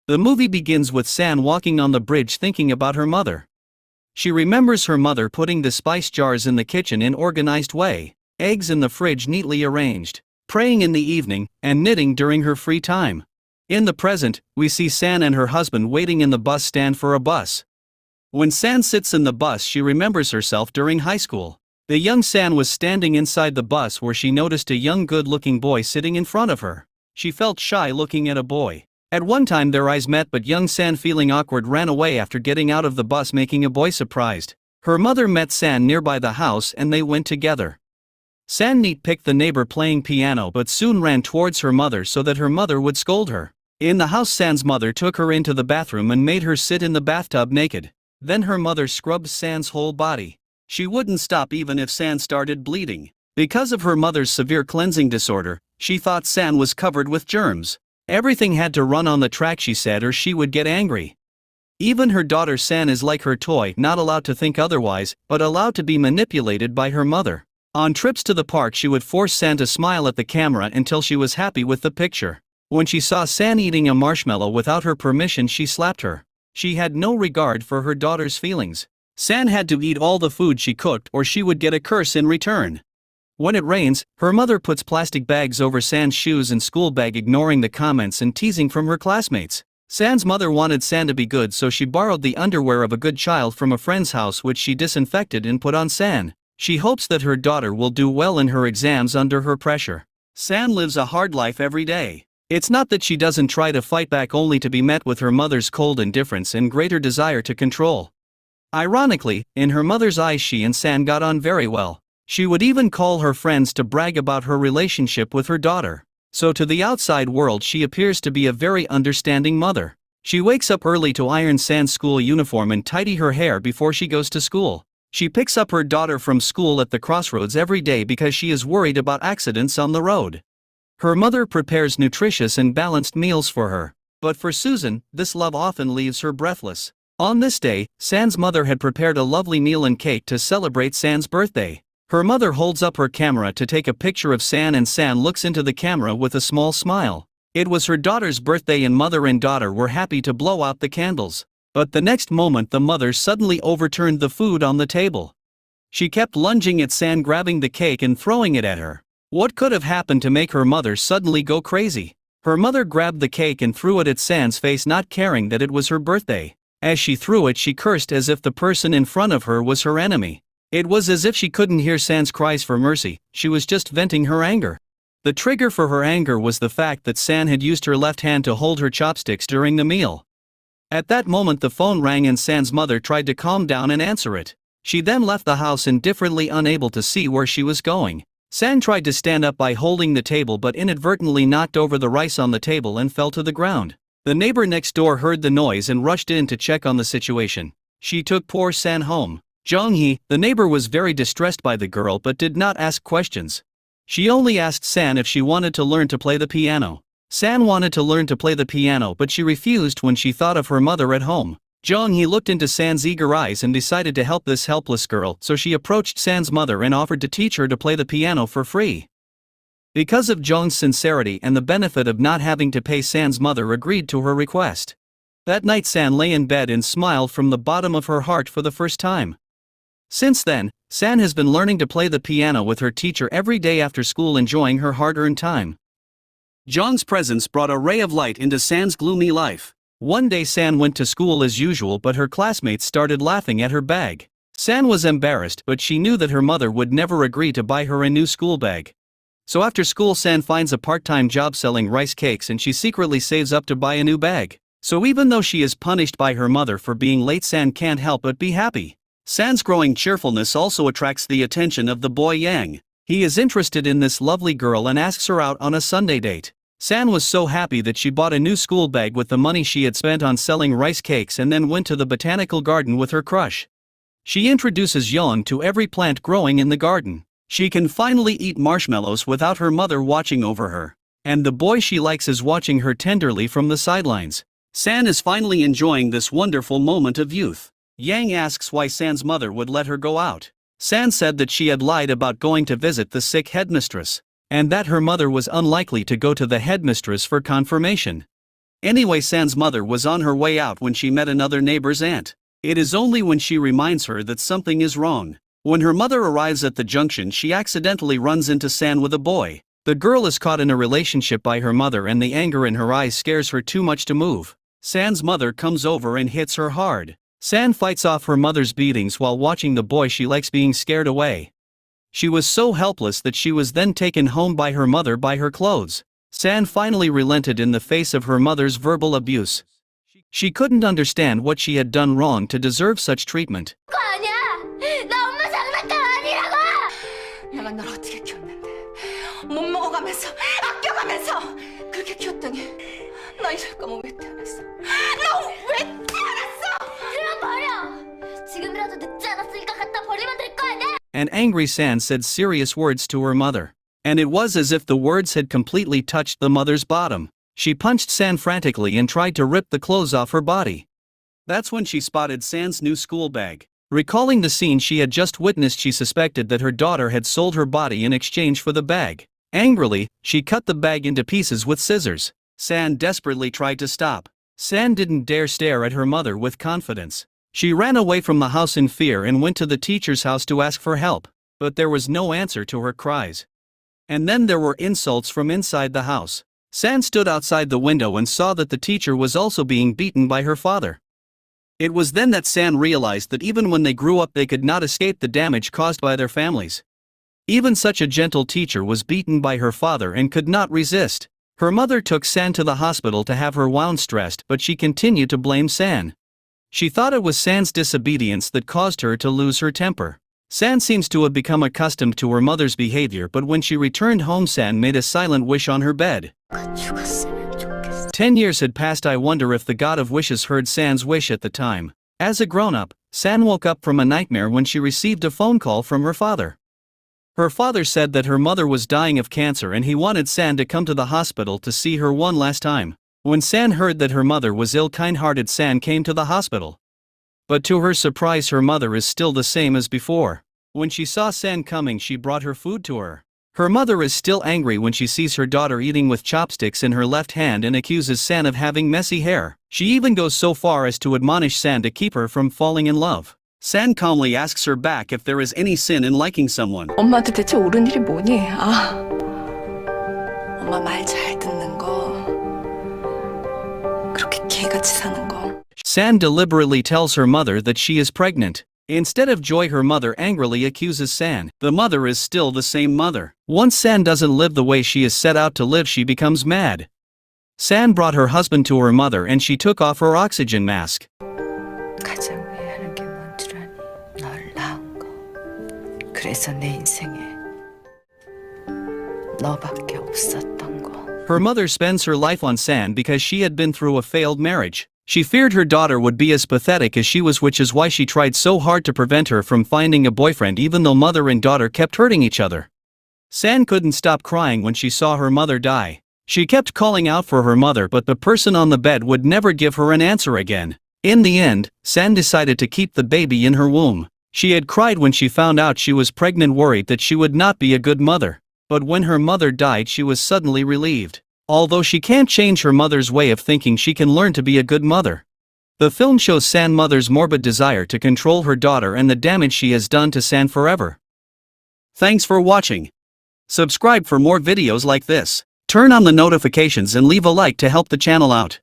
The movie begins with San walking on the bridge thinking about her mother. She remembers her mother putting the spice jars in the kitchen in organized way, eggs in the fridge neatly arranged, praying in the evening, and knitting during her free time. In the present, we see San and her husband waiting in the bus stand for a bus. When San sits in the bus, she remembers herself during high school. The young San was standing inside the bus where she noticed a young good-looking boy sitting in front of her. She felt shy looking at a boy. At one time their eyes met, but young San, feeling awkward, ran away after getting out of the bus, making a boy surprised. Her mother met San nearby the house and they went together. San picked the neighbor playing piano but soon ran towards her mother so that her mother would scold her. In the house, San's mother took her into the bathroom and made her sit in the bathtub naked. Then her mother scrubbed San's whole body. She wouldn't stop even if San started bleeding. Because of her mother's severe cleansing disorder, she thought San was covered with germs. Everything had to run on the track, she said, or she would get angry. Even her daughter San is like her toy, not allowed to think otherwise, but allowed to be manipulated by her mother. On trips to the park, she would force San to smile at the camera until she was happy with the picture. When she saw San eating a marshmallow without her permission, she slapped her. She had no regard for her daughter's feelings. San had to eat all the food she cooked or she would get a curse in return. When it rains, her mother puts plastic bags over San's shoes and school bag, ignoring the comments and teasing from her classmates. San's mother wanted San to be good, so she borrowed the underwear of a good child from a friend's house, which she disinfected and put on San. She hopes that her daughter will do well in her exams under her pressure. San lives a hard life every day. It's not that she doesn't try to fight back, only to be met with her mother's cold indifference and greater desire to control. Ironically, in her mother's eyes, she and San got on very well. She would even call her friends to brag about her relationship with her daughter. So to the outside world, she appears to be a very understanding mother. She wakes up early to iron San's school uniform and tidy her hair before she goes to school. She picks up her daughter from school at the crossroads every day because she is worried about accidents on the road. Her mother prepares nutritious and balanced meals for her. But for Susan, this love often leaves her breathless. On this day, San's mother had prepared a lovely meal and cake to celebrate San's birthday. Her mother holds up her camera to take a picture of San, and San looks into the camera with a small smile. It was her daughter's birthday and mother and daughter were happy to blow out the candles. But the next moment the mother suddenly overturned the food on the table. She kept lunging at San, grabbing the cake and throwing it at her. What could have happened to make her mother suddenly go crazy? Her mother grabbed the cake and threw it at San's face, not caring that it was her birthday. As she threw it, she cursed as if the person in front of her was her enemy. It was as if she couldn't hear San's cries for mercy. She was just venting her anger. The trigger for her anger was the fact that San had used her left hand to hold her chopsticks during the meal. At that moment the phone rang and San's mother tried to calm down and answer it. She then left the house, indifferently unable to see where she was going. San tried to stand up by holding the table but inadvertently knocked over the rice on the table and fell to the ground. The neighbor next door heard the noise and rushed in to check on the situation. She took poor San home. Jong-hee, the neighbor, was very distressed by the girl but did not ask questions. She only asked San if she wanted to learn to play the piano. San wanted to learn to play the piano, but she refused when she thought of her mother at home. Jong-hee looked into San's eager eyes and decided to help this helpless girl, so she approached San's mother and offered to teach her to play the piano for free. Because of Jong's sincerity and the benefit of not having to pay, San's mother agreed to her request. That night San lay in bed and smiled from the bottom of her heart for the first time. Since then, San has been learning to play the piano with her teacher every day after school, enjoying her hard-earned time. Jong's presence brought a ray of light into San's gloomy life. One day San went to school as usual, but her classmates started laughing at her bag. San was embarrassed, but she knew that her mother would never agree to buy her a new school bag. So after school San finds a part-time job selling rice cakes and she secretly saves up to buy a new bag. So even though she is punished by her mother for being late, San can't help but be happy. San's growing cheerfulness also attracts the attention of the boy Yang. He is interested in this lovely girl and asks her out on a Sunday date. San was so happy that she bought a new school bag with the money she had spent on selling rice cakes and then went to the botanical garden with her crush. She introduces Yang to every plant growing in the garden. She can finally eat marshmallows without her mother watching over her. And the boy she likes is watching her tenderly from the sidelines. San is finally enjoying this wonderful moment of youth. Yang asks why San's mother would let her go out. San said that she had lied about going to visit the sick headmistress, and that her mother was unlikely to go to the headmistress for confirmation. Anyway, San's mother was on her way out when she met another neighbor's aunt. It is only when she reminds her that something is wrong. When her mother arrives at the junction, she accidentally runs into San with a boy. The girl is caught in a relationship by her mother and the anger in her eyes scares her too much to move. San's mother comes over and hits her hard. San fights off her mother's beatings while watching the boy she likes being scared away. She was so helpless that she was then taken home by her mother by her clothes. San finally relented in the face of her mother's verbal abuse. She couldn't understand what she had done wrong to deserve such treatment. 내가 널 어떻게 키웠는데 못 먹어가면서 아껴가면서 그렇게 키웠더니 나 이럴 거면 왜 태어났어? 너 왜 태어났어? 그냥 버려. 지금이라도 늦지 않았으니까 갖다 버리면 될 거 아니야? An angry San said serious words to her mother. And it was as if the words had completely touched the mother's bottom. She punched San frantically and tried to rip the clothes off her body. That's when she spotted San's new school bag. Recalling the scene she had just witnessed, she suspected that her daughter had sold her body in exchange for the bag. Angrily, she cut the bag into pieces with scissors. San desperately tried to stop. San didn't dare stare at her mother with confidence. She ran away from the house in fear and went to the teacher's house to ask for help, but there was no answer to her cries. And then there were insults from inside the house. San stood outside the window and saw that the teacher was also being beaten by her father. It was then that San realized that even when they grew up they could not escape the damage caused by their families. Even such a gentle teacher was beaten by her father and could not resist. Her mother took San to the hospital to have her wound dressed, but she continued to blame San. She thought it was San's disobedience that caused her to lose her temper. San seems to have become accustomed to her mother's behavior, but when she returned home, San made a silent wish on her bed. 10 years had passed. I wonder if the god of wishes heard San's wish at the time. As a grown-up, San woke up from a nightmare when she received a phone call from her father. Her father said that her mother was dying of cancer and he wanted San to come to the hospital to see her one last time. When San heard that her mother was ill, kind-hearted San came to the hospital. But to her surprise, her mother is still the same as before. When she saw San coming, she brought her food to her. Her mother is still angry when she sees her daughter eating with chopsticks in her left hand and accuses San of having messy hair. She even goes so far as to admonish San to keep her from falling in love. San calmly asks her back if there is any sin in liking someone. 엄마한테 대체 옳은 일이 뭐니? 엄마 말 잘 듣는 거, 그렇게 개같이 사는 거. San deliberately tells her mother that she is pregnant. Instead of joy, her mother angrily accuses San. The mother is still the same mother. Once San doesn't live the way she is set out to live, she becomes mad. San brought her husband to her mother and she took off her oxygen mask. 가장 후회하는 게 뭔 줄 아니? 널 낳은 거. 그래서 내 인생에 너밖에 없었던 거. Her mother spends her life on San because she had been through a failed marriage. She feared her daughter would be as pathetic as she was, which is why she tried so hard to prevent her from finding a boyfriend, even though mother and daughter kept hurting each other. San couldn't stop crying when she saw her mother die. She kept calling out for her mother, but the person on the bed would never give her an answer again. In the end, San decided to keep the baby in her womb. She had cried when she found out she was pregnant, worried that she would not be a good mother. But when her mother died, she was suddenly relieved. Although she can't change her mother's way of thinking, she can learn to be a good mother. The film shows San's mother's morbid desire to control her daughter and the damage she has done to San forever. Thanks for watching. Subscribe for more videos like this. Turn on the notifications and leave a like to help the channel out.